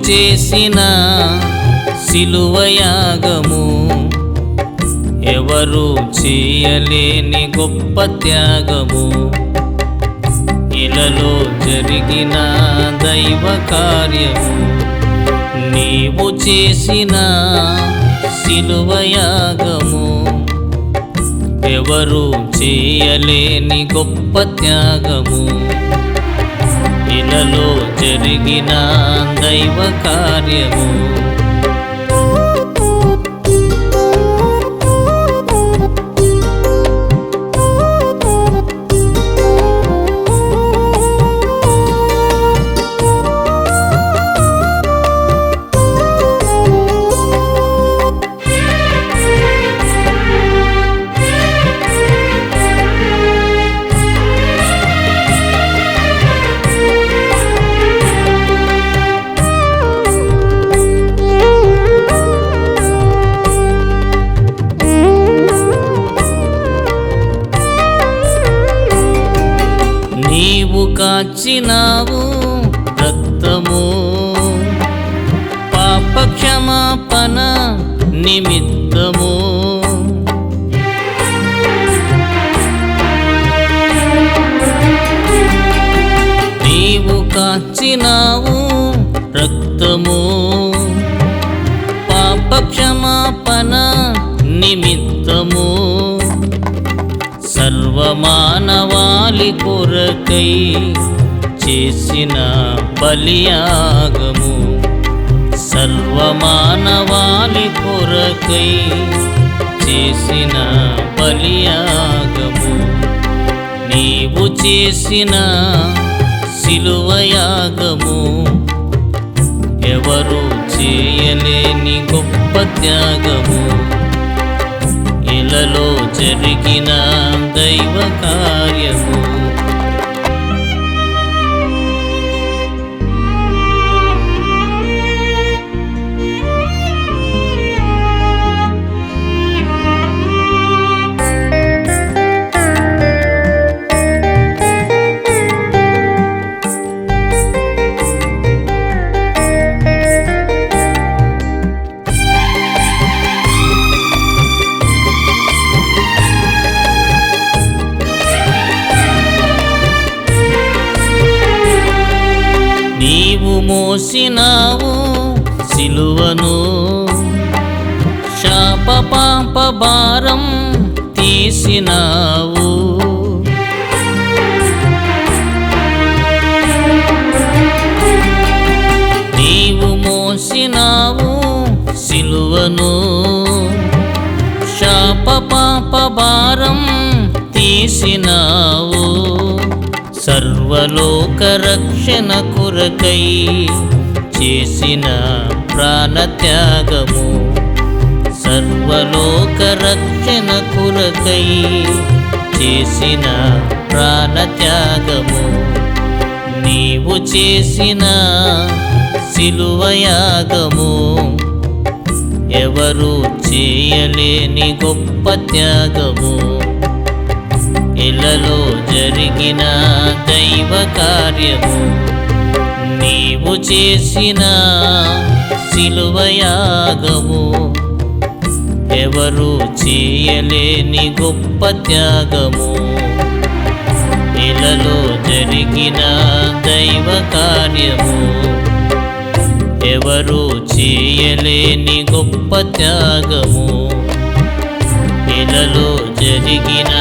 చేసిన సిలువయాగము ఎవరు చేయలేని గొప్ప త్యాగము, ఇలలో జరిగిన దైవ కార్యము. నీవు చేసిన సిలువయాగము ఎవరు చేయలేని గొప్ప త్యాగము, ఇలలో జరిగిన దైవ కార్యము. నీవు కాచినావు రక్తము పాప క్షమాపణ నిమిత్తము, నీవు కాచినావు రక్తము పాప క్షమాపణ నిమిత్తము, సర్వమానవాళి కొరకై చేసిన బలియాగము, సర్వమానవాళి కొరకై చేసిన బలియాగము. నీవు చేసిన సిలువయాగము ఎవరు చేయలేని గొప్ప త్యాగము, ఇలలో జరిగిన దైవ కార్యము. నీవు మోసినావు సిలువను శాప పాప భారం తీసినావు, నీవు మోసినావు సిలువను శాప పాప భారం తీసినావు, సర్వలోక రక్షణ కొరకై చేసిన ప్రాణత్యాగము, సర్వలోక రక్షణ కొరకై చేసిన ప్రాణత్యాగము. నీవు చేసిన సిలువయాగము ఎవరు చేయలేని గొప్ప త్యాగము, ఇలలో జరిగిన దైవ కార్యము. నీవు చేసిన సిలువయాగము ఎవరు చేయలేని గొప్ప త్యాగము, ఇలలో జరిగిన దైవ కార్యము. ఎవరు చేయలేని గొప్ప త్యాగము, ఇలలో జరిగిన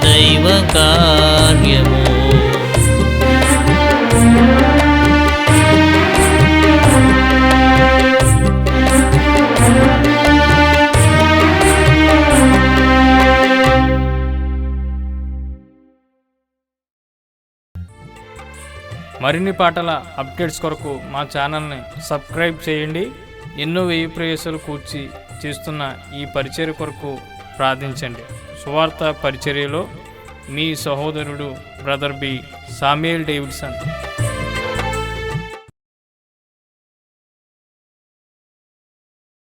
దైవ కార్యము. మరిన్ని పాటల అప్డేట్స్ కొరకు మా ఛానల్ని సబ్స్క్రైబ్ చేయండి. ఎన్నో వ్యయ ప్రయాసాలు కూర్చి చేస్తున్న ఈ పరిచర్య కొరకు ప్రార్థించండి. సువార్త పరిచర్యలో మీ సహోదరుడు బ్రదర్ బి. Samuel Davidson.